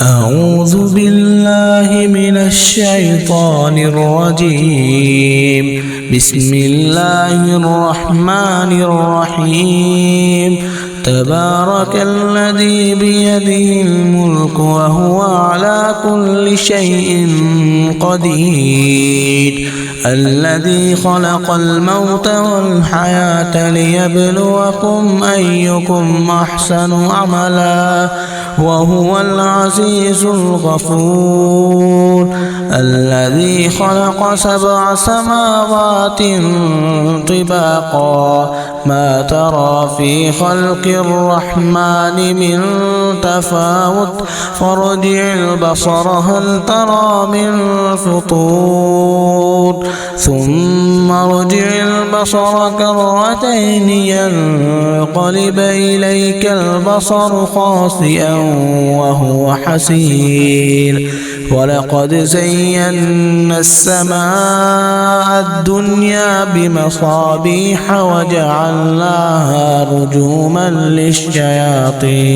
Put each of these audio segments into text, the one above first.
أعوذ بالله من الشيطان الرجيم. بسم الله الرحمن الرحيم. تبارك الذي بيده الملك وهو على كل شيء قدير. الذي خلق الموت والحياة ليبلوكم أيكم أحسن عملا وهو العزيز الغفور. الذي خلق 7 سماوات طباقا ما ترى في خلق الرحمن من تفاوت فارجع البصر هل ترى من فطور ثم ارجع البصر كرتين ينقلب إليك البصر خاسئا وهو حسير. ولقد زينا السماء الدنيا بمصابيح وجعلناها رجوما للشياطين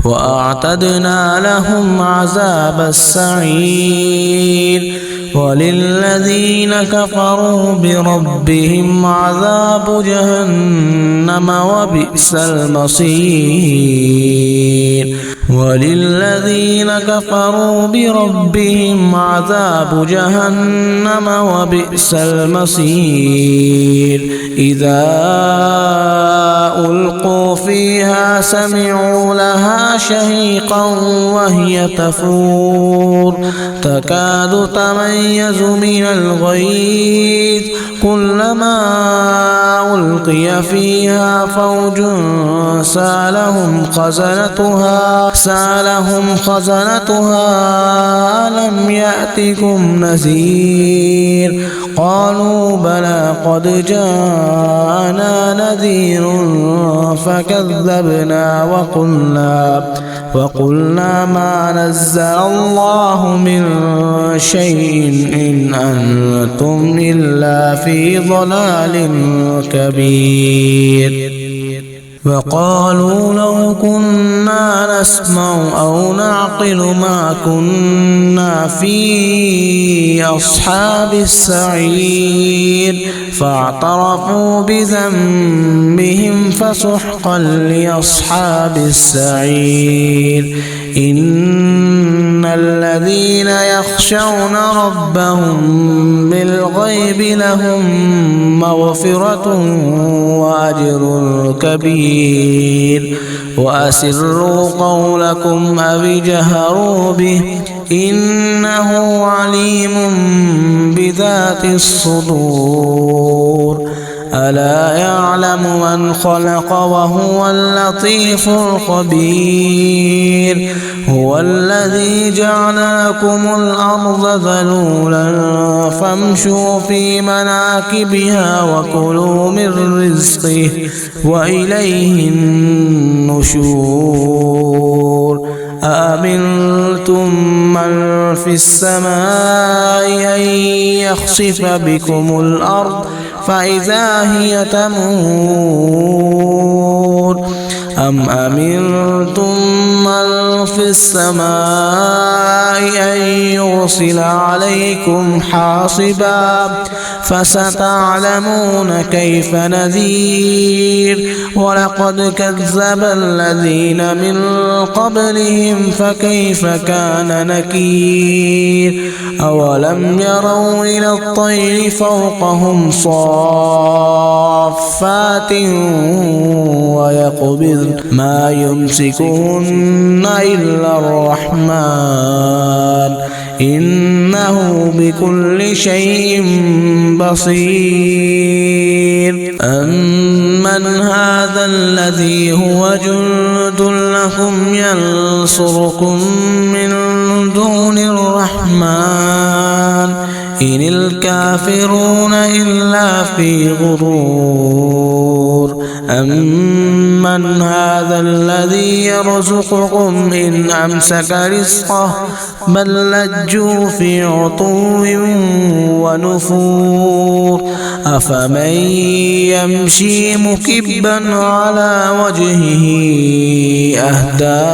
وأعتدنا لهم عذاب السعير. وللذين كفروا بربهم عذاب جهنم وبئس المصير. وللذين كفروا بربهم عذاب جهنم وبئس المصير. إذا ألقوا فيها سمعوا لها شهيقا وهي تفور تكاد تميز من الغيظ كلما ألقي فيها فوج سألهم خزنتها ألم يأتكم نذير قالوا بلى قد جاءنا نذير فكذبنا وقلنا ما نزل الله من شيء إن أنتم إلا في ضلال كبير. وقالوا لو كنا نسمع أو نعقل ما كنا في أصحاب السعير فاعترفوا بذنبهم فسحقا لأصحاب السعير. إن الذين يخشون ربهم بالغيب لهم مغفرة وأجر كبير. وأسروا قولكم أو اجهروا به إنه عليم بذات الصدور. ألا يعلم من خلق وهو اللطيف الخبير. هو الذي جعل لكم الأرض ذلولا فامشوا في مناكبها وكلوا من رزقه وإليه النشور. أأمنتم من في السماء أن يخسف بكم الأرض فإذا هي تمور أم أمنتم من في السماء أن يرسل عليكم حاصبا فستعلمون كيف نذير. ولقد كذب الذين من قبلهم فكيف كان نكير. أولم يروا إلى الطير فوقهم صافات ويقبضن ما يمسكهن إلا الرحمن إنه بكل شيء بصير. أمن هذا الذي هو جند لكم ينصركم من دون الرحمن إن الكافرون إلا في غرور. أمن هذا الذي يرزقكم إن أمسك رزقه بل لجوا في عتو ونفور. أفمن يمشي مكبا على وجهه أهدى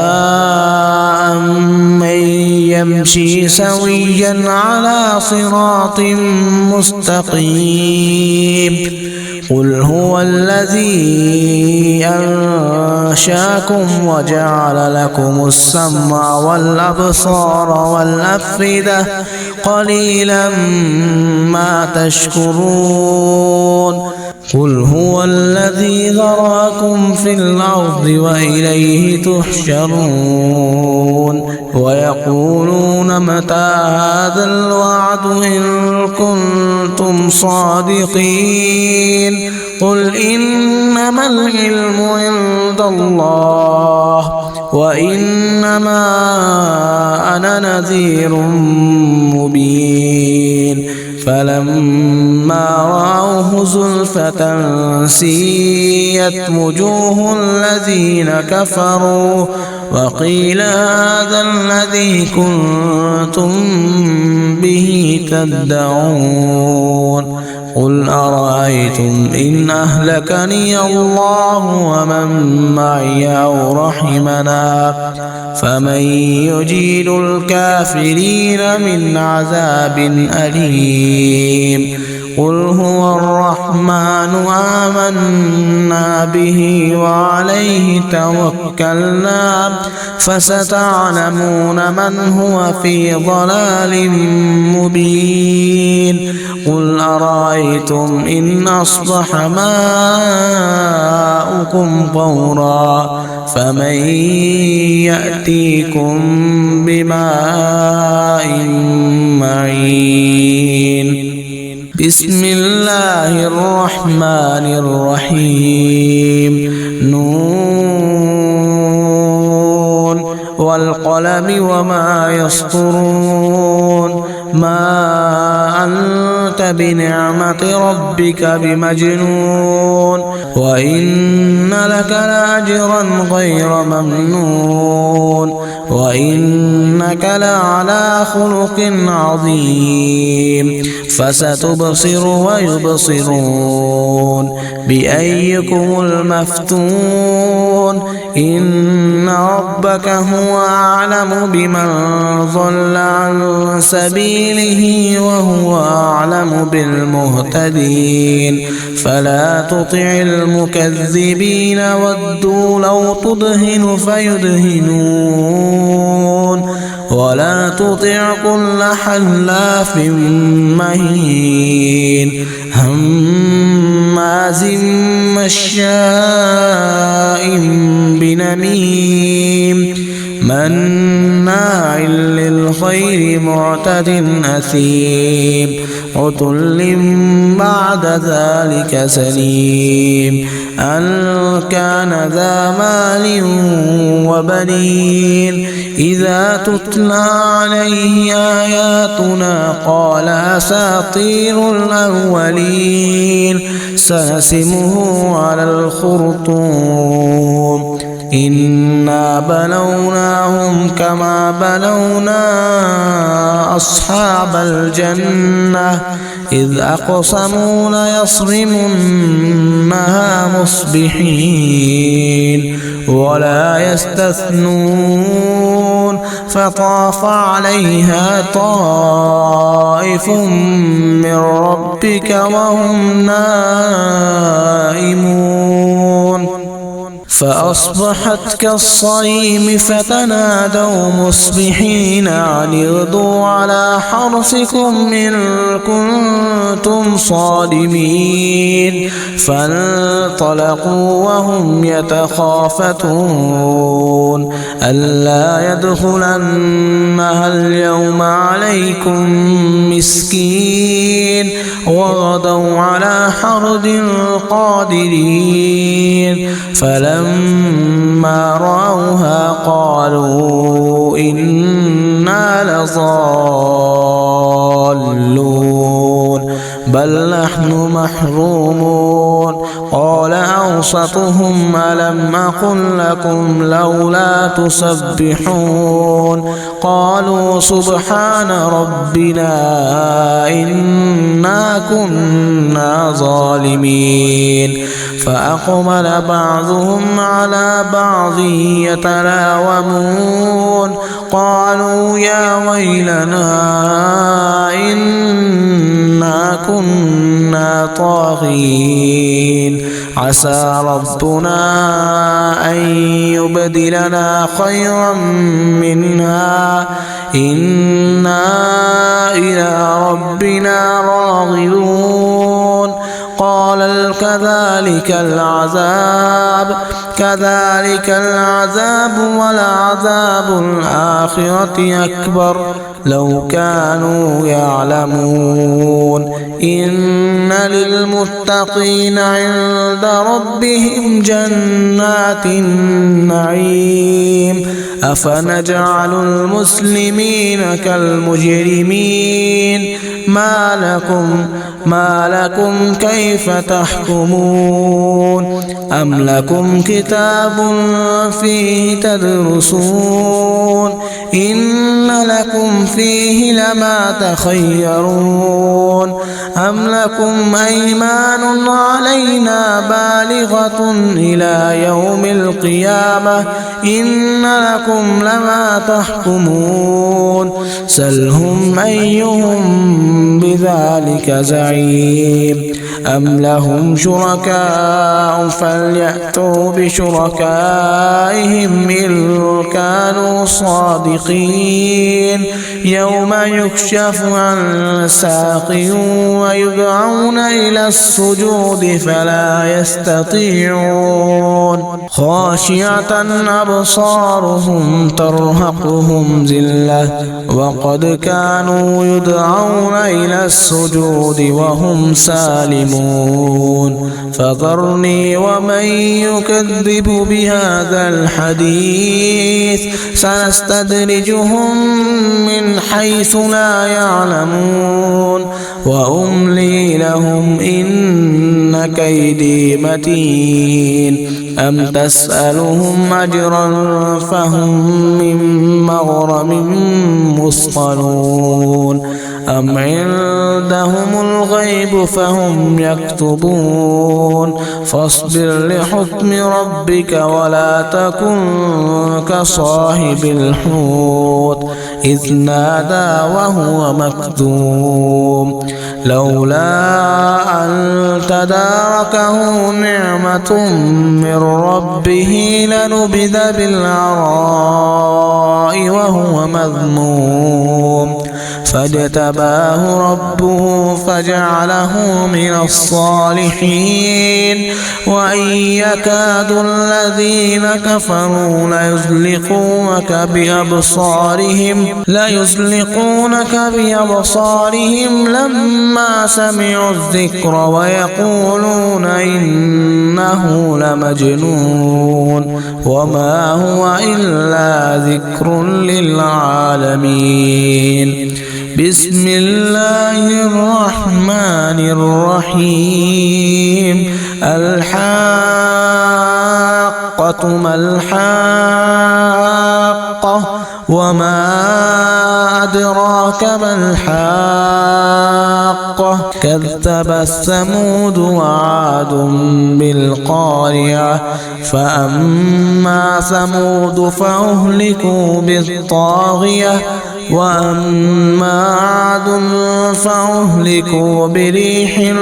يمشي سويا على صراط مستقيم. قل هو الذي أنشاكم وجعل لكم السمع والأبصار والأفئدة قليلا ما تشكرون. قل هو الذي ذراكم في الأرض وإليه تحشرون. ويقولون متى هذا الوعد إن كنتم صادقين. قل إنما العلم عند الله وإنما أنا نذير مبين. فلما رأوه زلفة سيئت وجوه الذين كفروا وقيل هذا الذي كنتم به تدعون. قل أرأيتم إن أهلكني الله ومن معي أو رحمنا فمن يجير الكافرين من عذاب أليم. قل هو الرحمن آمنا به وعليه توكلنا فستعلمون من هو في ضلال مبين. قل أرأيتم إن أصبح ماؤكم غورا فمن يأتيكم بماء معين. بسم الله الرحمن الرحيم. نون والقلم وما يسطرون. ما أنت بنعمة ربك بمجنون وإن لك لأجرا غير ممنون وإنك لعلى خلق عظيم. فستبصر ويبصرون بأيكم المفتون. إن ربك هو أعلم بمن ضل عن سبيله وهو أعلم بالمهتدين. فلا تطع المكذبين ودوا لو تدهن فيدهنون ولا تطع كل حلاف مهين هماز مشاء بنميم مناع للخير معتد أثيم عتل بعد ذلك سليم أن كان ذا مال وبنين إذا تتلى عليه آياتنا قال أساطير الأولين سنسمه على الخرطوم إنا بلوناهم كما بلونا أصحاب الجنة إذ أقسموا ليصرمنها مصبحين ولا يستثنون فطاف عليها طائف من ربك وهم نائمون فأصبحت كالصريم فتنادوا مصبحين أن اغدوا على حرثكم إن كنتم صارمين فانطلقوا وهم يتخافتون ألا يدخلنها اليوم عليكم مسكين وغدوا على حرد قادرين فلما رأوها قالوا إنا لضالون بل نحن محرومون قال أوسطهم ألم أقل لكم لولا تسبحون قالوا سبحان ربنا إنا كنا ظالمين فأقبل بعضهم على بعض يتلاومون قالوا يا ويلنا إنا كنا طاغين عسى ربنا أن يبدلنا خيرا منها إنا إلى ربنا راغبون قال كذلك العذاب ولعذاب الآخرة أكبر لو كانوا يعلمون إن للمتقين عند ربهم جنات النعيم أفنجعل المسلمين كالمجرمين ما لكم كيف تحكمون أم لكم كتاب فيه تدرسون إن لكم فيه لما تخيرون أم لكم أيمان علينا بالغة إلى يوم القيامة إن لكم لما تحكمون سلهم أيهم بذلك زعيم أم لهم شركاء فليأتوا بشركائهم إن كانوا صادقين يوم يكشف عن ساق ويدعون إلى السجود فلا يستطيعون خاشعة أبصارهم ترهقهم ذلة وقد كانوا يدعون إلى السجود وهم سالمون فذرني ومن يكذب بهذا الحديث سنستدرجهم من حيث لا يعلمون وأملي لهم إن كيدي متين أم تسألهم أجرا فهم من مغرم مثقلون أم عندهم الغيب فهم يكتبون فاصبر لحكم ربك ولا تكن كصاحب الحوت إذ نادى وهو مكذوم لولا أن تداركه نعمة من ربه لنبذ بالعراء وهو مذموم فاجتباه ربه فجعله من الصالحين وإن يكاد الذين كفروا ليزلقونك بأبصارهم لما سمعوا الذكر ويقولون إنه لمجنون وما هو إلا ذكر للعالمين بسم الله الرحمن الرحيم الحاقة ما الحاقة وما أدراك ما الحاقة كذبت ثمود وعاد بالقارعة فأما ثمود فأهلكوا بالطاغية وأما عاد فأهلكوا بريح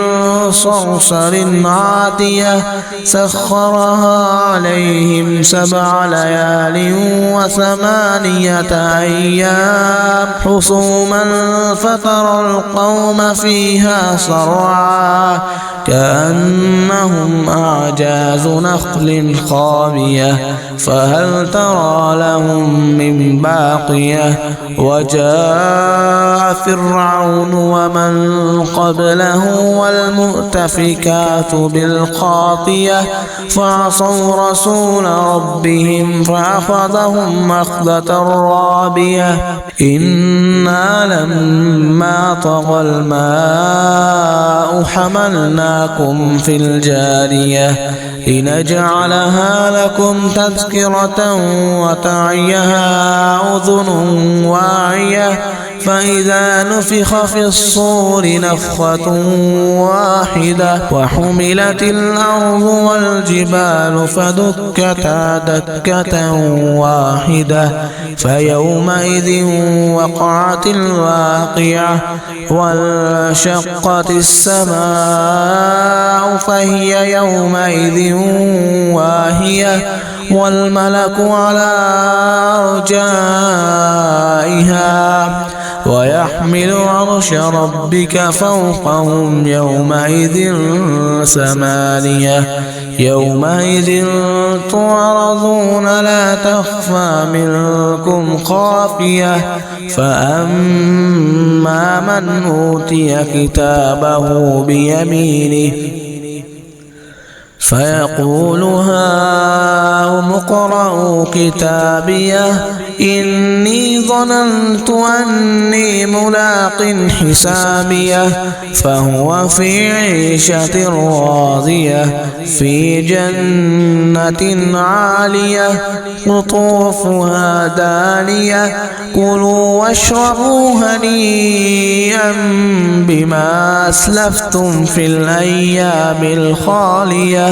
صرصر عاتية سخرها عليهم 7 ليال و8 أيام حصوما فترى القوم فيها صرعا كأنهم أعجاز نخل خاوية فهل ترى لهم من باقية وجاء فرعون ومن قبله والمؤتفكات بالخاطية فعصوا رسول ربهم فأخذهم أخذة رابية إنا لما طغى الماء حملناكم في الجارية لنجعلها لكم تذكرة وتعيها أذن واعية فإذا نفخ في الصور نفخة واحدة وحملت الأرض والجبال فدكتا دكة واحدة فيومئذ وقعت الواقعة وانشقت السماء فهي يومئذ واهية والملك على أرجائها ويحمل عرش ربك فوقهم يومئذ ثمانية يومئذ تعرضون لا تخفى منكم خافية فأما من أوتي كتابه بيمينه فيقول هاؤم اقرءوا كتابيه إني ظننت أني ملاق حسابيه فهو في عيشة راضية في جنة عالية قطوفها دانية كلوا واشربوا هنيئا بما أسلفتم في الأيام الخالية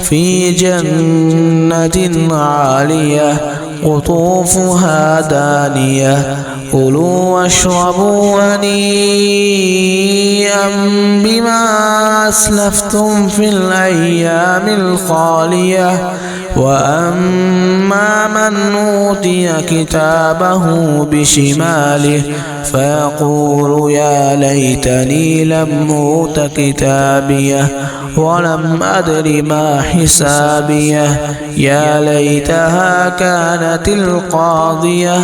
في جنة عالية قطوفها دانية كلوا واشربوا هنيئا بما أسلفتم في الأيام الخالية وأما من أوتي كتابه بشماله فيقول يا ليتني لم أوت كتابيه ولم أدر ما حسابيه يا ليتها كانت القاضية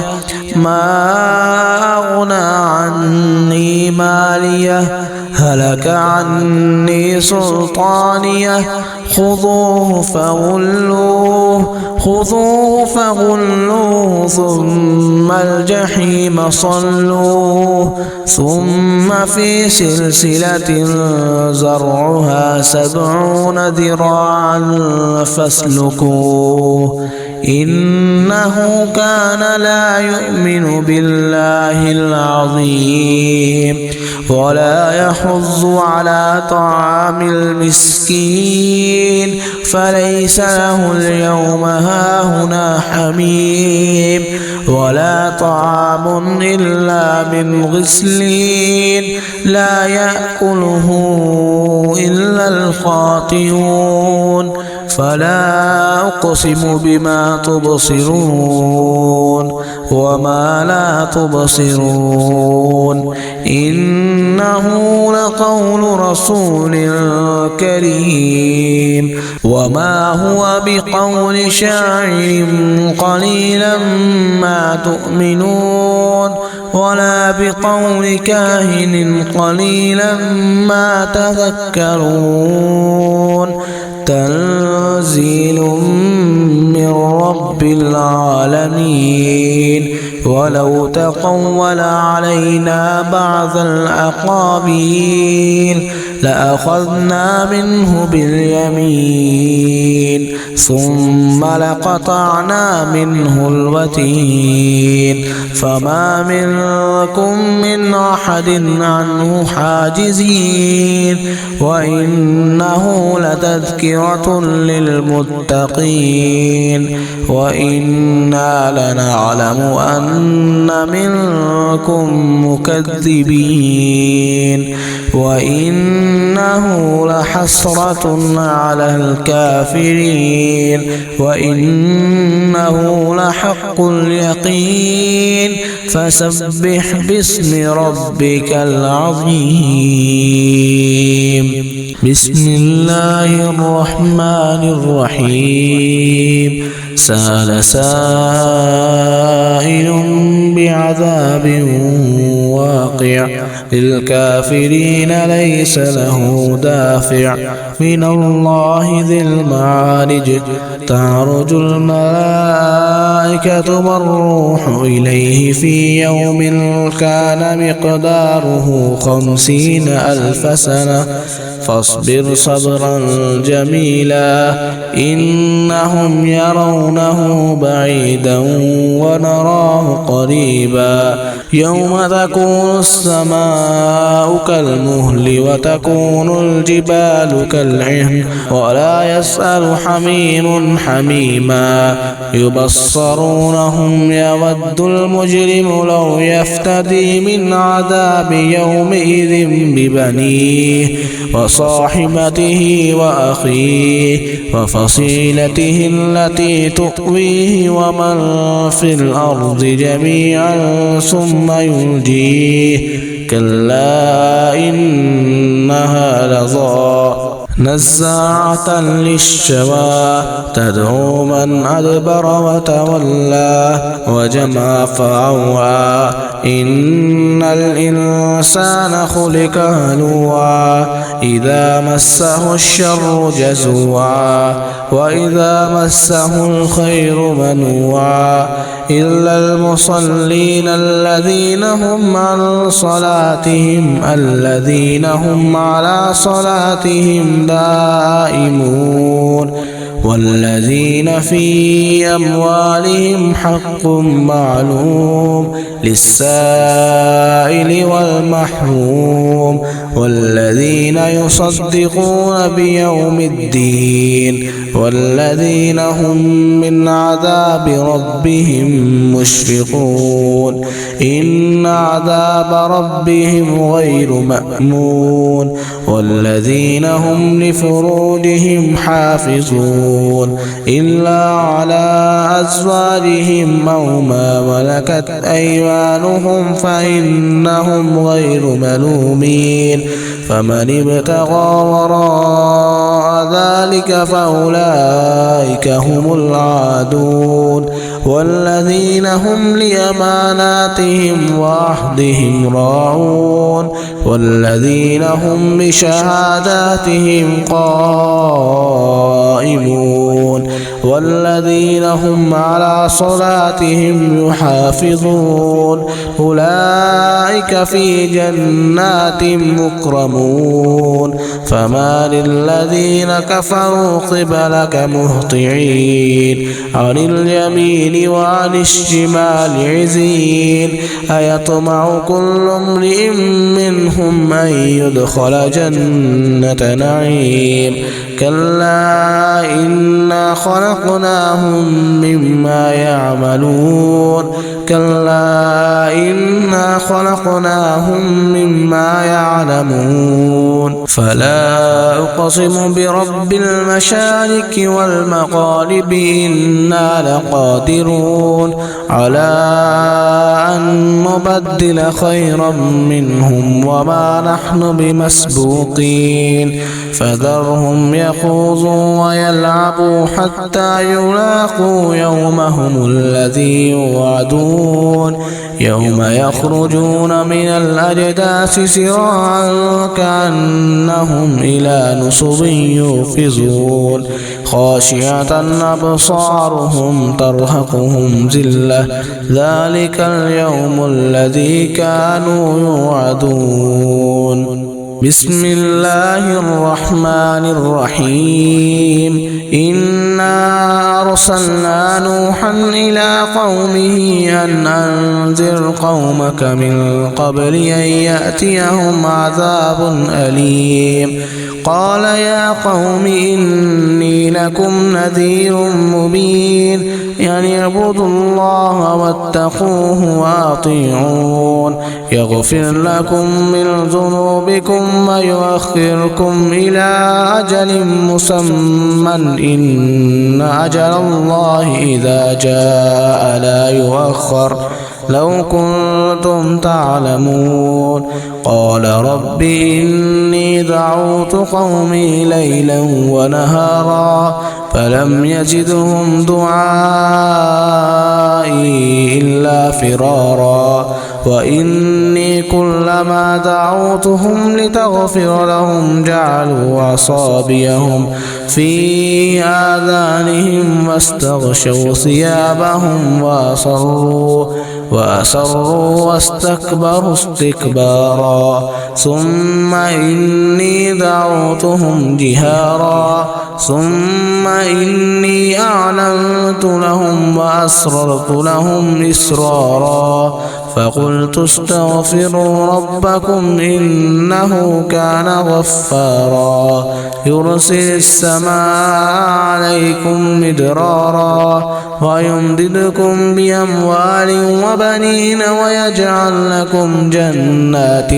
ما أغنى عني ماليه هلك عني سلطانيه خذوه فغلوه ثم الجحيم صلوه ثم في سلسلة زرعها 70 ذراعا فاسلكوه إنه كان لا يؤمن بالله العظيم ولا يحض على طعام المسكين فليس له اليوم هاهنا حميم ولا طعام إلا من غسلين لا يأكله إلا الخاطئون فلا أقسم بما تبصرون وما لا تبصرون إنه لقول رسول كريم وما هو بقول شاعر قليلا ما تؤمنون ولا بقول كاهن قليلا ما تذكرون تنزيل من رب العالمين ولو تقول علينا بعض الأقاويل لأخذنا منه باليمين ثم لقطعنا منه الوتين فما منكم من أحد عنه حاجزين وإنه لتذكرة للمتقين وإنا لنعلم أن منكم مكذبين وإنه لحسرة على الكافرين وإنه لحق اليقين فسبح باسم ربك العظيم بسم الله الرحمن الرحيم سأل سائل بعذاب واقع للكافرين ليس له دافع من الله ذي المعارج تعرج الملائكة والروح إليه في يوم كان مقداره 50,000 سنة فاصبر صبرا جميلا إنهم يرونه بعيدا ونراه قريبا يوم تكون السماء كالمهل وتكون الجبال كالعهن ولا يسأل حميم حميما يبصرونهم يود المجرم لو يفتدي من عذاب يومئذ ببنيه وصاحبته وأخيه وفصيلته التي تؤويه ومن في الأرض جميعا ثم ينجيه كلا إنها لظى نزاعة للشوى تدعو من أدبر وتولى وجمع فأوعى إن الإنسان خلق هلوعا إذا مسه الشر جزوعا وإذا مسه الخير منوعا إلا المصلين الذين هم على صلاتهم دائمون والذين في أموالهم حق معلوم للسائل والمحروم والذين يصدقون بيوم الدين والذين هم من عذاب ربهم مشفقون إن عذاب ربهم غير مأمون والذين هم لفروجهم حافظون إلا على أزواجهم أو ما ملكت أيمانهم فإنهم غير ملومين فمن ابتغى وراء ذلك فأولئك هم العادون والذين هم لأماناتهم وعهدهم راعون والذين هم بشهاداتهم قائمون والذين هم على صلاتهم يحافظون أولئك في جنات مكرمون فما للذين كفروا قبلك مهطعين عن اليمين وعن الشمال عزين أيطمع كل امرئ منهم أن يدخل جنة نعيم كلا إنا خلقناهم مما يعملون فلا أقسم برب المشارق والمغارب إنا لقادرون على أن نبدل خيرا منهم وما نحن بمسبوقين فذرهم يخوضوا ويلعبوا حتى يلاقوا يومهم الذي يوعدون يوم يخرجون من الأجداث سراعا كأنهم إلى نصب يوفزون خاشعة أبصارهم ترهقهم ذلة ذلك اليوم الذي كانوا يوعدون بسم الله الرحمن الرحيم إنا أرسلنا نوحا إلى قومه أن أنذر قومك من قبل أن يأتيهم عذاب أليم قال يا قوم إني لكم نذير مبين يعني اعبدوا الله واتقوه وأطيعون يغفر لكم من ذنوبكم ويؤخركم إلى أجل مسمى إن أجل الله إذا جاء لا يؤخر لو كنتم تعلمون قال رب إني دعوت قومي ليلا ونهارا فلم يزدهم دعائي إلا فرارا وإني كلما دعوتهم لتغفر لهم جعلوا أصابعهم في آذانهم واستغشوا ثيابهم وأصروا واستكبروا استكبارا ثم إني دعوتهم جهارا ثم إني أعلنت لهم وأسررت لهم إسرارا فقلت استغفروا ربكم إنه كان غفارا يرسل السماء عليكم مدرارا ويمددكم بأموال وبنين ويجعل لكم جنات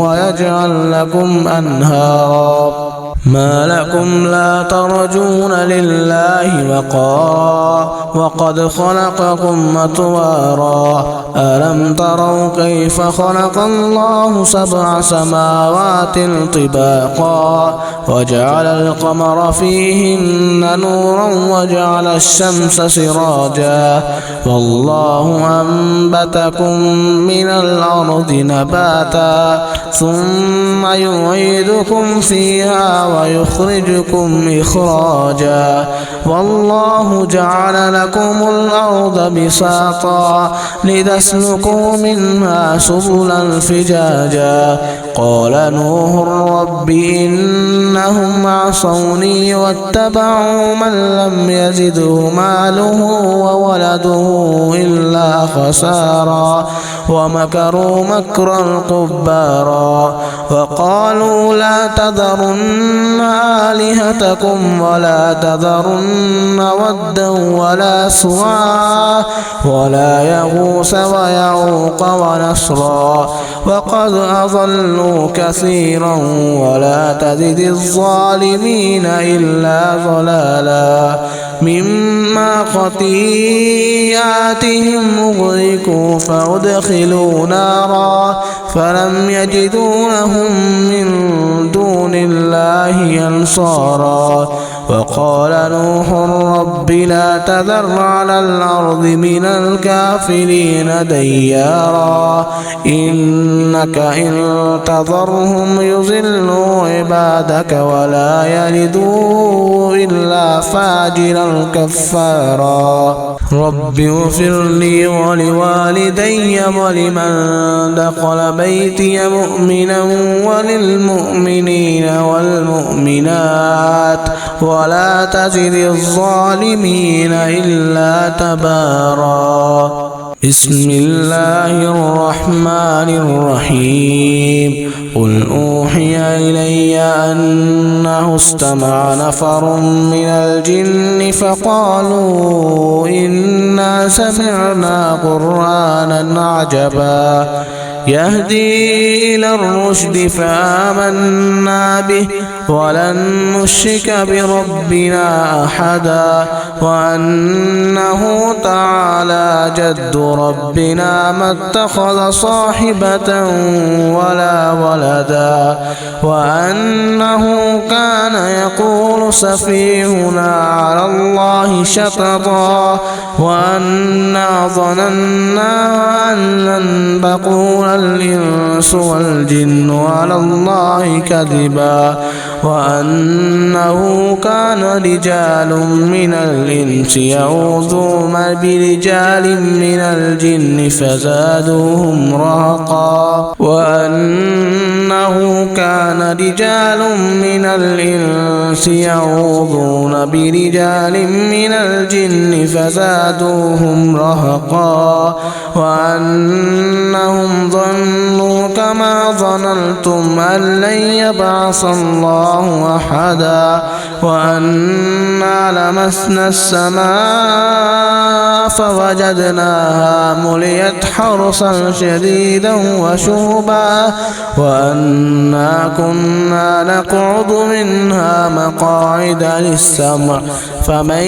ويجعل لكم أنهارا ما لكم لا ترجون لله وقارا وقد خلقكم أطوارا ألم تروا كيف خلق الله 7 سماوات طباقا وجعل القمر فيهن نورا وجعل الشمس سراجا والله أنبتكم من الأرض نباتا ثم يعيدكم فيها ويخرجكم إخراجا والله جعل لكم الأرض بساطا لتسلكوا منها سبلا فجاجا قال نوح رب إنهم عصوني واتبعوا من لم يزده ماله وولده إلا خسارا ومكروا مكرا كبارا وقالوا لا تذرن آلهتكم ولا تذرن ودا ولا سواعا ولا يغوث ويعوق ونسرا وقد أضلوا كثيرا ولا تزد الظالمين إلا ضلالا مما خطيئاتهم أغرقوا فأدخلوا نارا فلم يجدوا لهم من دون الله أنصارا وقال نوح رب لا تذر على الأرض من الكافرين ديارا إنك إن تذرهم يضلوا عبادك ولا يلدوا إلا فاجرا كفارا رب اغفر لي ولوالدي ولمن دخل بيتي مؤمنا وللمؤمنين والمؤمنات ولا تزد الظالمين إلا تبارا بسم الله الرحمن الرحيم قل أوحي إلي أنه استمع نفر من الجن فقالوا إنا سمعنا قرآنا عجبا يهدي إلى الرشد فآمنا به ولن نشرك بربنا أحدا وأنه تعالى جد ربنا ما اتخذ صاحبة ولا ولدا وأنه كان يقول سفيهنا على الله شططا وأنا ظننا أن لن تقول الإنس والجن على الله كذبا وأنه كان رجال من الإنس يعوذون برجال من الجن فزادوهم رهقا وأنه كان رجال من الإنس يعوذون برجال من الجن فزادوهم رهقا وأنهم ظنوا كما ظننتم أن لن يبعث الله أحدا وأنا لمسنا السماء فوجدناها مليت حرسا شديدا وشهبا وأنا كنا نقعد منها مقاعد للسمع فمن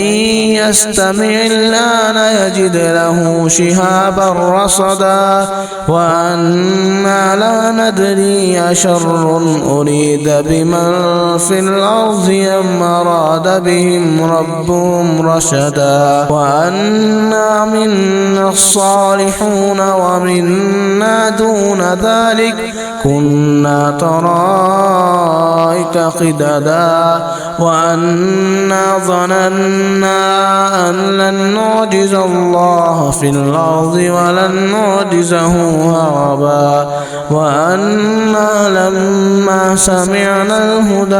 يستمع الآن يجد له شهابا رصدا وأنا لا ندري أشر أريد بمن في الأرض أم أراد بهم ربهم رشدا وأنا منا الصالحون ومنا دون ذلك كنا طرائق قددا وأنا ظننا أن لن نعجز الله في الأرض ولن نعجزه هربا وأنا لما سمعنا الهدى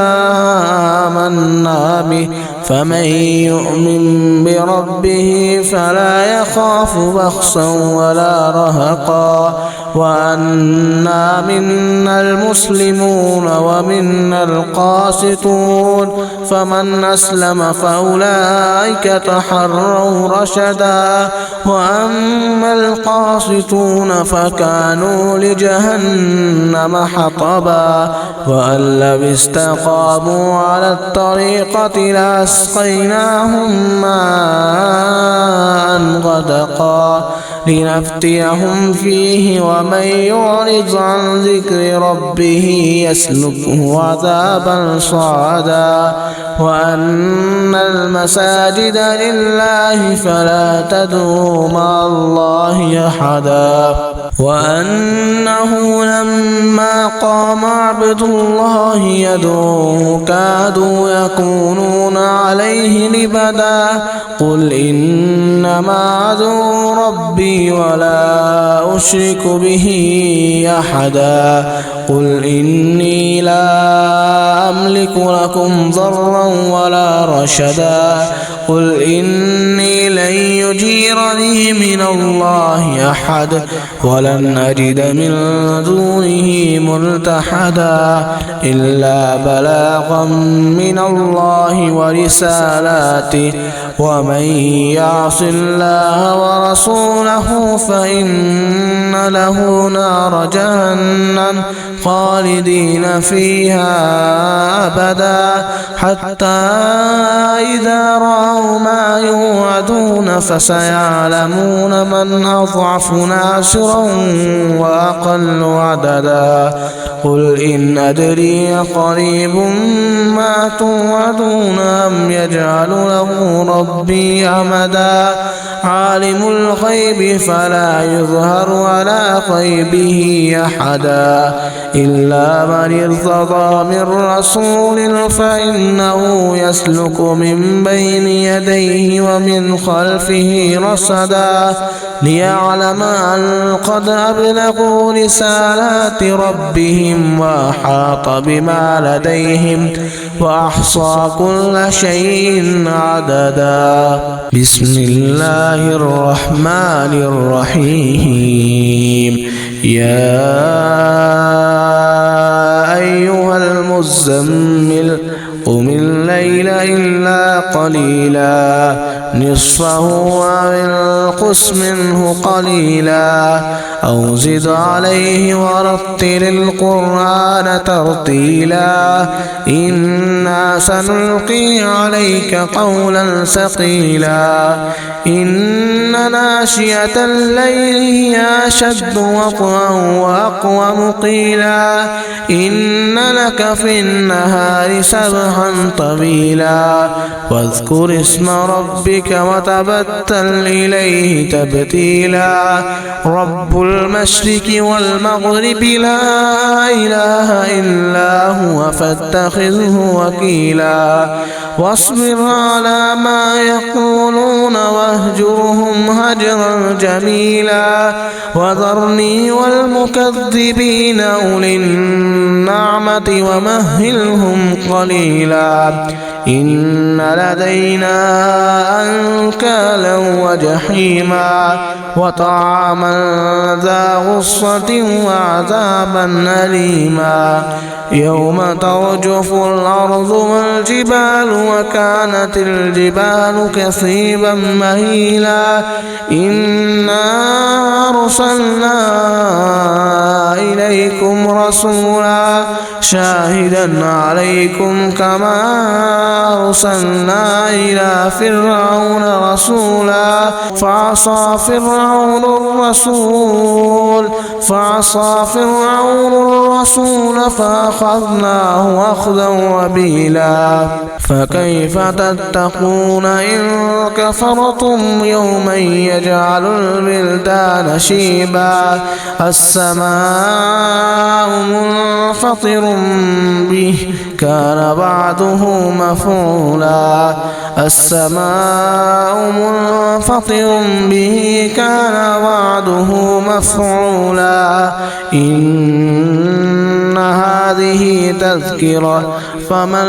آمنا به فمن يؤمن بربه فلا يخاف بخسا ولا رهقا وأنا منا المسلمون ومنا القاسطون فمن أسلم فأولئك تحروا رشدا وأما القاسطون فكانوا لجهنم حطبا وأن لو استقاموا على الطريقة لأسقيناهم ماء غدقا لنفتيهم فيه ومن يعرض عن ذكر ربه يسلكه عذابا صعدا وأن المساجد لله فلا تدعوا مع الله أحدا وأنه لما قام عبد الله يدعوه كادوا يكونون عليه لبدا قل إنما أدعو ربي ولا أشرك به أحدا قل إني لا أملك لكم ضرا ولا رشدا قل إني لن يجيرني من الله أحد ولن أجد من دونه ملتحدا إلا بلاغا من الله ورسالاته ومن يعص الله ورسوله فإن له نار جهنم خالدين فيها أبدا حتى إذا رأوا ما يوعدون فسيعلمون من أضعف ناصرا وأقل عددا قل إن أدري قريب ما توعدون أم يجعل له ربي أمدا عالم الغيب فلا يظهر على غيبه أحدا إلا من ارتضى من رسول فإنه يسلك من بين يديه ومن خلفه رصدا ليعلم أن قد أبلغوا رسالات ربهم وأحاط بما لديهم وأحصى كل شيء عددا بسم الله الرحمن الرحيم يا أيها المزمل قم الليل إلا قليلا نصفه أو انقص منه قليلا أو زد عليه ورتل القرآن ترتيلا إنا سنلقي عليك قولا ثقيلا إن ناشئة الليل هي أشد وطئا وأقوم قيلا إن لك في النهار سبحا طويلا واذكر اسم ربك وتبتل إليه تبتيلا رب المشرق والمغرب لا إله إلا هو فاتخذه وكيلا واصبر على ما يقولون واهجرهم هجرا جميلا وذرني والمكذبين أولي النعمة ومهلهم قليلا إن لدينا أنكالا وجحيما وطعاما ذا غصة وعذابا أليما يوم ترجف الأرض والجبال وكانت الجبال كثيبا مهيلا إنا أرسلنا إليكم رسولا شاهدا عليكم كما أرسلنا إلى فرعون رسولا فعصى فرعون الرسول فأخذناه أخذا وبيلا فكيف تتقون إن كفرتم يوما يجعل البلدان شيبا السماء منفطر به كان بعده مفعولا السماء منفطر به كان بعده مفعولا إن هذه تذكرة فمن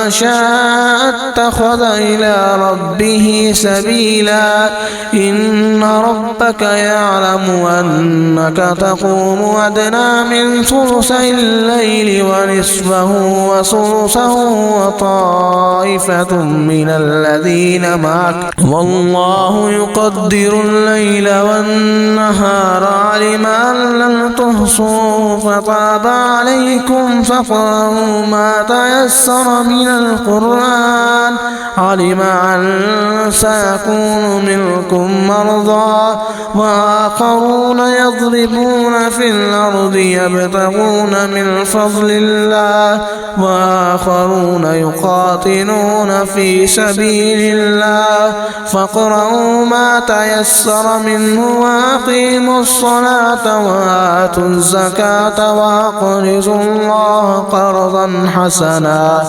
شاء اتخذ إلى ربه سبيلا إن ربك يعلم أنك تقوم أدنى من ثلثي الليل ونصفه وثلثه وطائفة من الذين معك والله يقدر الليل والنهار علم أن لن تحصوا فتاب عليكم فاقرؤوا ما تيسر من القرآن علم أن سيكون منكم مرضى وآخرون يضربون في الأرض يبتغون من فضل الله وآخرون يقاتلون في سبيل الله فاقرؤوا ما تيسر منه وأقيموا الصلاة وآتوا الزكاة وأقرضوا الله قرضا حسنا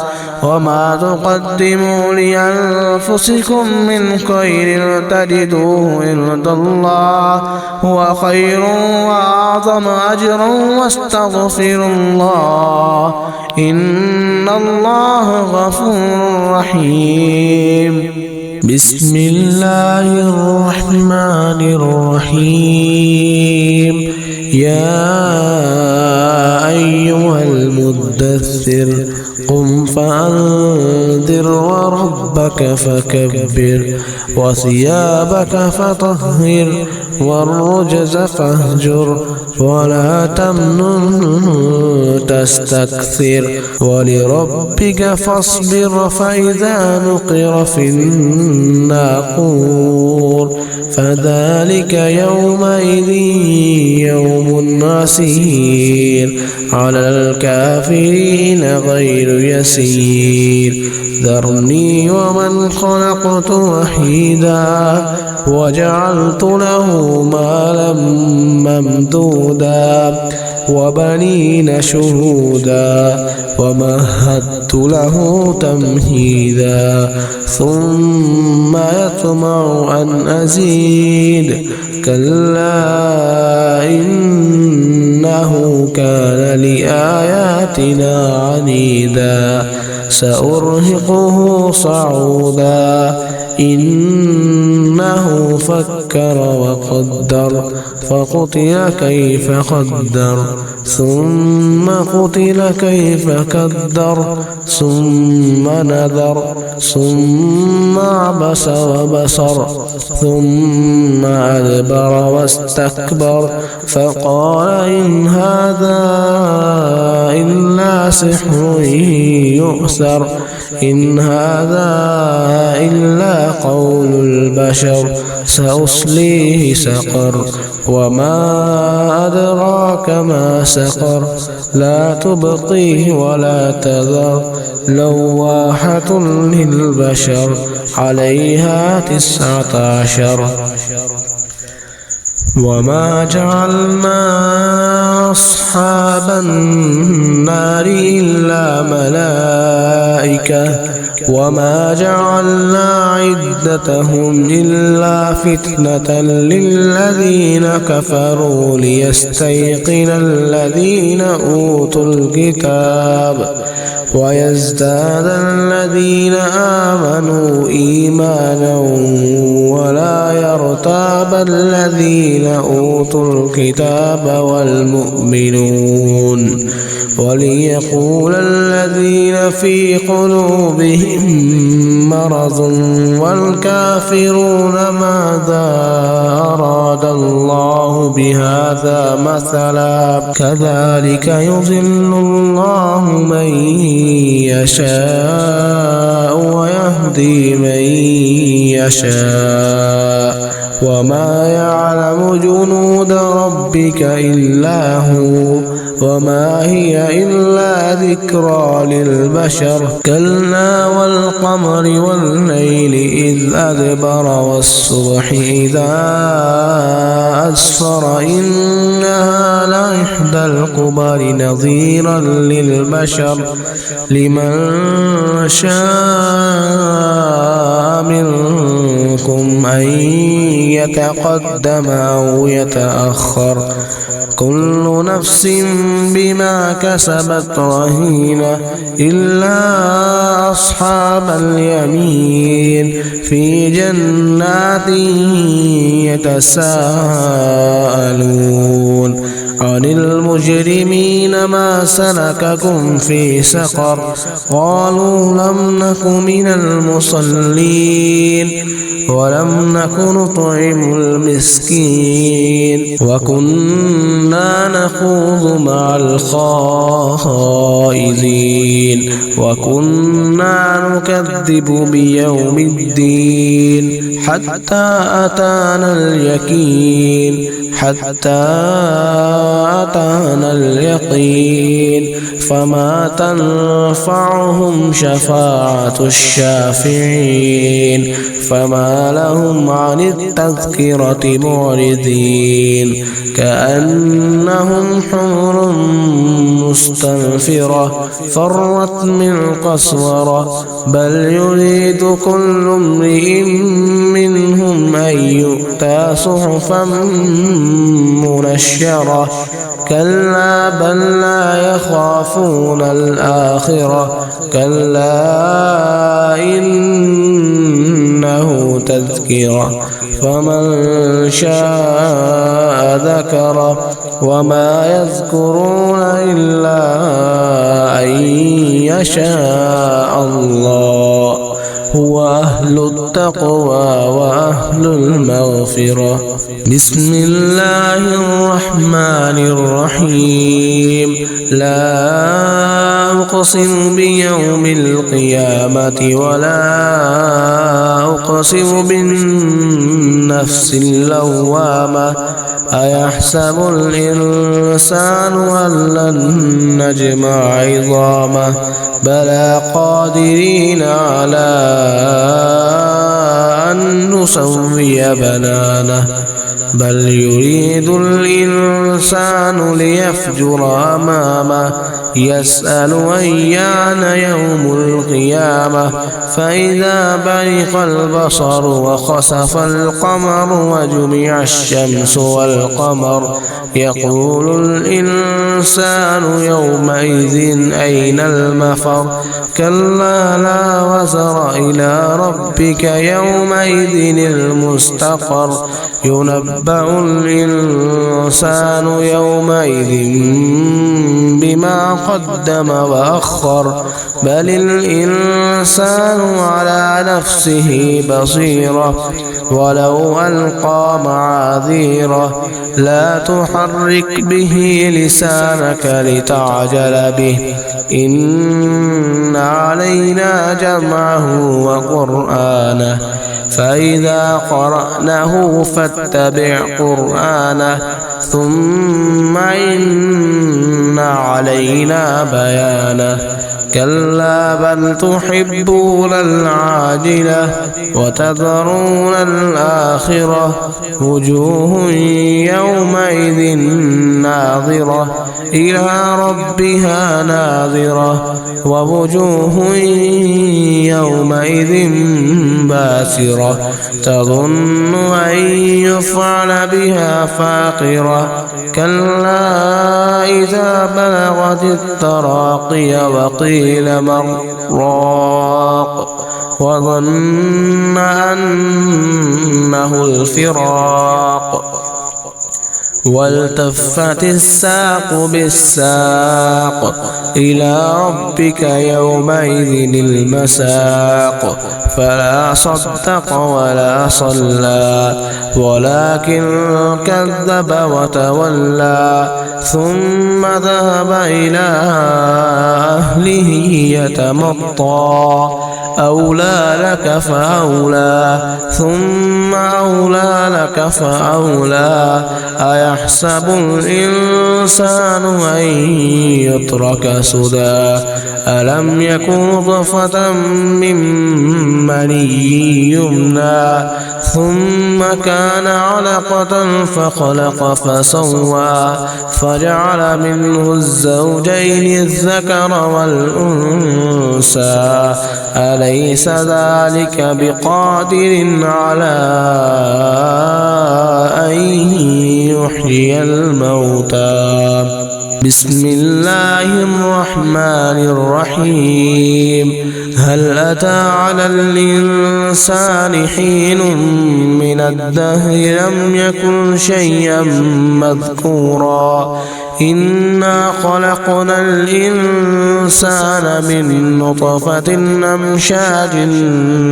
وما تقدموا لأنفسكم من خير تجدوه عند الله هو خير وأعظم أجرا واستغفروا الله إن الله غفور رحيم بسم الله الرحمن الرحيم يا أيها المدثر قم فأنذر وربك فكبر وثيابك فطهر والرجز فاهجر ولا تمنن تستكثر ولربك فاصبر فإذا نقر في الناقور فذلك يومئذ يوم عسير على الكافرين غير يسير ذرني ومن خلقت وحيدا وجعلت له مالا ممدودا وبنين شهودا ومهدت له تمهيدا ثم يطمع أن أزيد كلا إنه كان لآياتنا عنيدا سأرهقه صعودا إنه فكر وقدر فقتل كيف قدر ثم قتل كيف قدر ثم نذر ثم عبس وبصر ثم أدبر واستكبر فقال إن هذا إلا سحر يؤثر إن هذا إلا قول البشر سأصليه سقر وما أدراك ما سقر لا تبقيه ولا تذر لواحة للبشر عليها 19 وما جعلنا أصحاب النار إلا ملائكة وما جعلنا عدتهم إلا فتنة للذين كفروا ليستيقن الذين أوتوا الكتاب ويزداد الذين آمنوا إيمانا ولا يرتاب الذين أوتوا الكتاب والمؤمنون وليقول الذين في قلوبهم مرض والكافرون ماذا أراد الله بهذا مثلا كذلك يضل الله من يشاء ويهدي من يشاء وما يعلم جنود ربك إلا هو وما هي إلا ذكرى للبشر كلا والقمر والليل إذ أدبر والصبح إذا أسفر إنها لإحدى الكبر نظيرا للبشر لمن شاء منكم أن يتقدم أو يتأخر كل نفس بما كسبت رهينة إلا أصحاب اليمين في جنات يتساءلون عن المجرمين ما سلككم في سقر قالوا لم نك من المصلين ولم نك نطعم المسكين وكنا نخوض مع الخائضين وكنا نكذب بيوم الدين حتى أتانا اليقين فما تنفعهم شفاعة الشافعين فما لهم عن التذكرة معرضين كأنهم حمر مستنفرة فرت من قسورة بل يريد كل امرئ منهم أن يؤتى صحفا منشرة كلا بل لا يخافون الآخرة كلا إنه تذكرة فمن شاء ذكره وما يذكرون إلا أن يشاء الله هو أهل التقوى وأهل المغفرة بسم الله الرحمن الرحيم لا أقسم بيوم القيامة ولا أقسم بالنفس اللوامة أيحسب الإنسان أن لن نجمع عظامه بلى قادرين على أن نسوي بنانه بل يريد الإنسان ليفجر أمامه يسأل أيان يوم القيامة فإذا برق البصر وخسف القمر وجمع الشمس والقمر يقول الإنسان يومئذ أين المفر كلا لا وزر إلى ربك يومئذ المستقر ينبأ الإنسان يومئذ بما قدم وأخر بل الإنسان على نفسه بصيرة ولو ألقى معاذيره لا تحرك به لسانك لتعجل به إن علينا جمعه وقرآنه فإذا قرأناه فاتبع قرآنه ثم إن علينا بيانه كلا بل تحبون العاجلة وتذرون الآخرة وجوه يومئذ ناظرة إلى ربها ناظرة ووجوه يومئذ باسرة تظن أن يفعل بها فاقرة كلا إذا بلغت التراقي وقيل من راق وظن أنه الفراق والتفت الساق بالساق إلى ربك يومئذ المساق فلا صدق ولا صلى ولكن كذب وتولى ثم ذهب إلى أهله يتمطى أولى لك فأولى ثم أولى لك فأولى أيحسب الإنسان أن يترك سدى ألم يكن نطفة من مني يمنى ثم كان علقة فخلق فسوى فجعل منه الزوجين الذكر والأنثى أليس ذلك بقادر على أن يحيي الموتى بسم الله الرحمن الرحيم هل أتى على الإنسان حين من الدهر لم يكن شيئا مذكورا إنا خلقنا الإنسان من نطفة أمشاج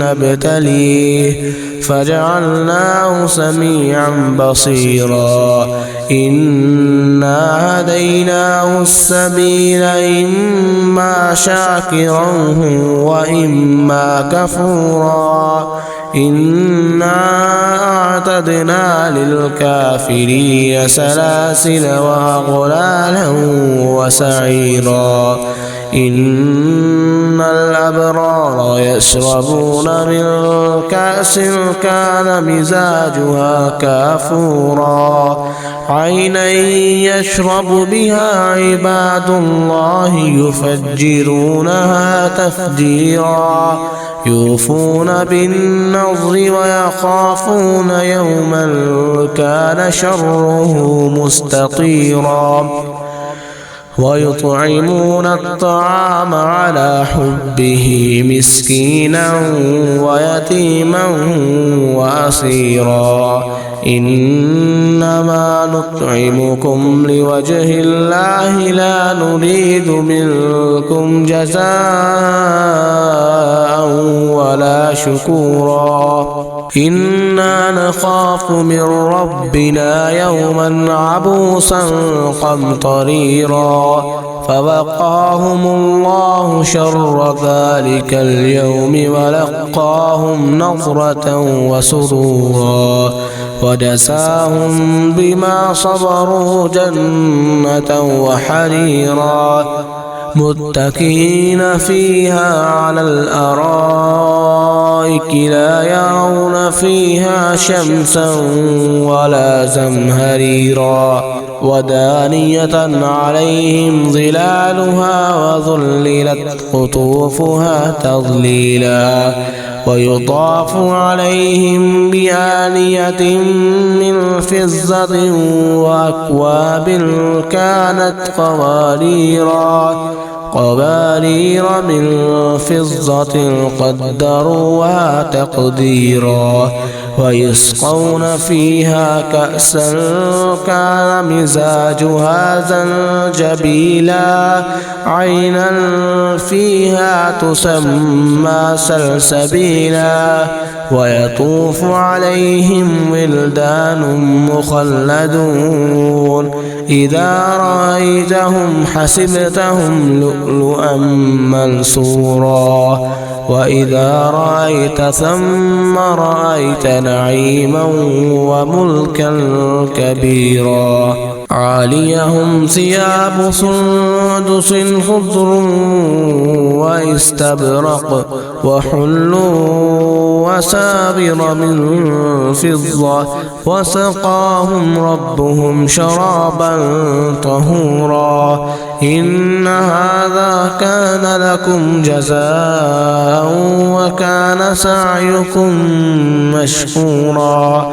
نبتليه فجعلناه سميعا بصيرا إنا هديناه السبيل إما شاكرا وإما كفورا إنا أعتدنا للكافرين سلاسل وأغلالا وسعيرا إن الأبرار يشربون من كأس كان مزاجها كافورا عينا يشرب بها عباد الله يفجرونها تفجيرا يوفون بالنذر ويخافون يوما كان شره مستطيرا ويطعمون الطعام على حبه مسكينا ويتيما وأسيرا إنما نطعمكم لوجه الله لا نريد منكم جزاء ولا شكورا إنا نخاف من ربنا يوما عبوسا قمطريرا فوقاهم الله شر ذلك اليوم ولقاهم نضرة وسرورا وجزاهم بما صبروا جنة وحريرا متكئين فيها على الأرائك لا يرون فيها شمسا ولا زمهريرا ودانية عليهم ظلالها وذللت قطوفها تظليلا ويطاف عليهم بآنية من فضة وأكواب كانت قوارير من فضة قدروها تقديرا ويسقون فيها كأسا كان مزاجها زنجبيلا عينا فيها تسمى سلسبيلا ويطوف عليهم ولدان مخلدون إذا رأيتهم حسبتهم لؤلؤا منثورا وإذا رأيت ثم رأيت نعيما وملكا كبيرا عاليهم ثياب سندس خضر واستبرق وحلوا أساور من فضة وسقاهم ربهم شرابا طهورا إن هذا كان لكم جزاء وكان سعيكم مشكورا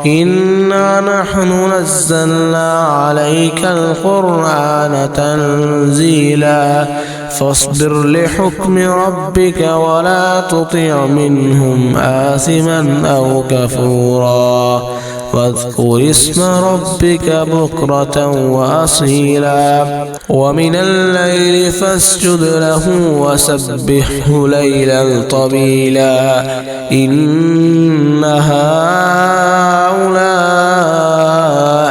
إنا نحن نزلنا عليك القرآن تنزيلا فاصبر لحكم ربك ولا تطع منهم آثما أو كفورا واذكر اسم ربك بكرة وأصيلا ومن الليل فاسجد له وسبحه ليلا طويلا إن هؤلاء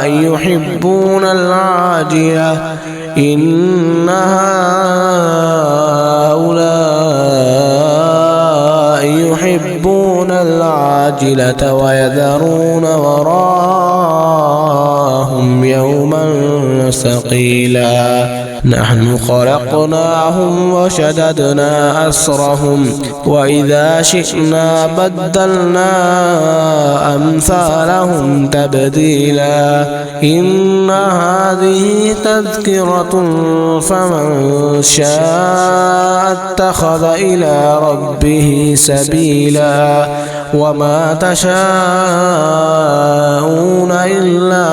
يحبون العاجلة إن هؤلاء يحبون العاجلة ويذرون وراءهم يوما ثقيلا نحن خلقناهم وشددنا أسرهم وإذا شئنا بدلنا أمثالهم تبديلا إن هذه تذكرة فمن شاء اتخذ إلى ربه سبيلا وما تشاءون إلا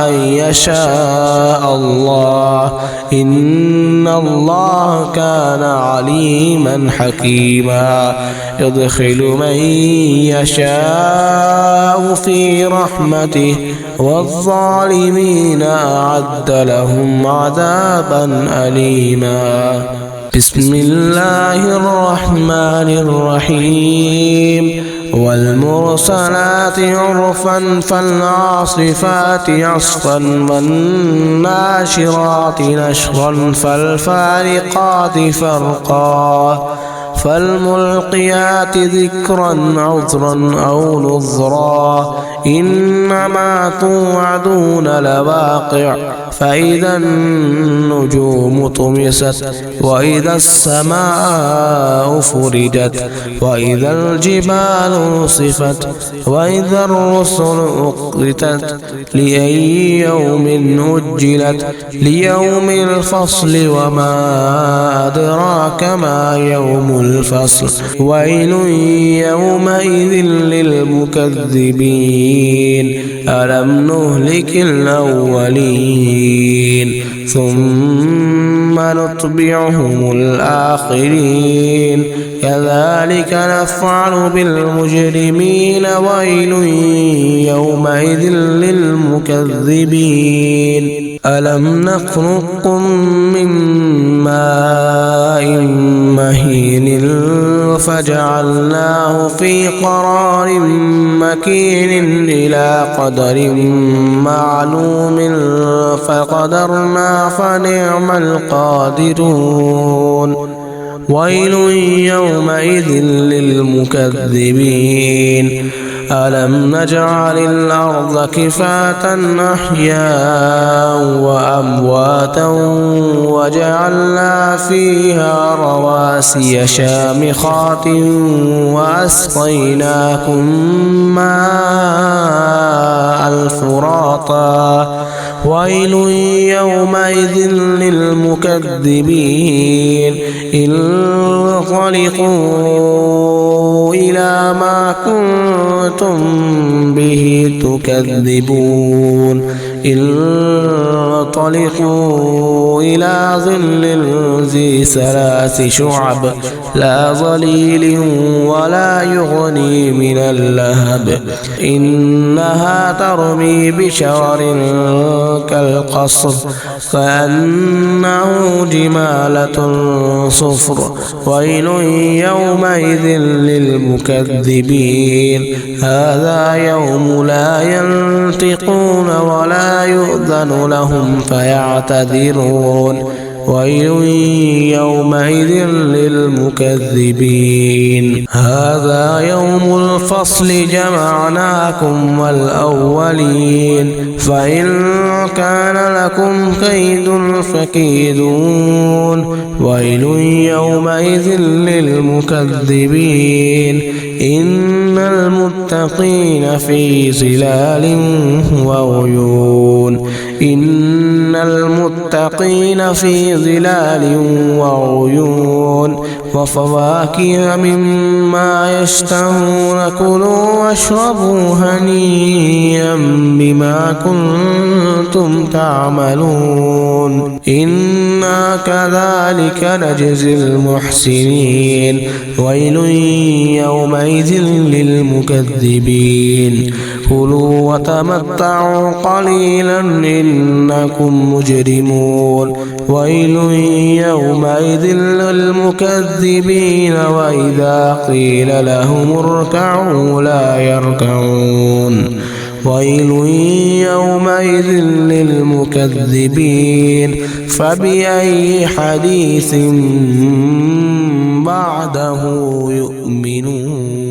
أن يشاء الله إن الله كان عليما حكيما يدخل من يشاء في رحمته والظالمين أعد لهم عذابا أليما بسم الله الرحمن الرحيم والمرسلات عرفا فالعاصفات عصفا والناشرات نشرا فالفارقات فرقا فالملقيات ذكرا عذرا أو نذرا إنما توعدون لواقع فإذا النجوم طمست وإذا السماء فرجت وإذا الجبال نصفت وإذا الرسل أقتت لأي يوم أجلت ليوم الفصل وما أدراك ما يوم الفصل ويل يومئذ للمكذبين ألم نهلك الأولين ثم نتبعهم الآخرين كذلك نفعل بالمجرمين ويل يومئذ للمكذبين ألم نخلقكم من ماء مهين فجعلناه في قرار مكين إلى قدر معلوم فقدرنا فنعم القادرون ويل يومئذ للمكذبين ألم نجعل الأرض كفاة أحياء وأمواتا وجعلنا فيها رواسي شامخات وأسقيناكم ماء فراطا ويل يومئذ للمكذبين انطلقوا إلى ما كنتم به تكذبون انطلقوا إلى ظل ذي ثلاث شعب لا ظليل ولا يغني من اللهب إنها ترمي بشرر كالقصر كأنه جمالة صفر ويل يومئذ للمكذبين هذا يوم لا ينطقون ولا يؤذن لهم فيعتذرون ويل يومئذ للمكذبين هذا يوم الفصل جمعناكم والأولين فإن كان لكم كيد فكيدون ويل يومئذ للمكذبين إن المتقين في ظلال وعيون إن المتقين في ظلال وعيون وفواكه مما يشتهون كلوا واشربوا هنيئا بما كنتم تعملون إنا كذلك نجزي المحسنين ويل يومئذ للمكذبين كلوا وتمتعوا قليلا إنكم مجرمون ويل يومئذ للمكذبين وإذا قيل لهم اركعوا لا يركعون ويل يومئذ للمكذبين فبأي حديث بعده يؤمنون.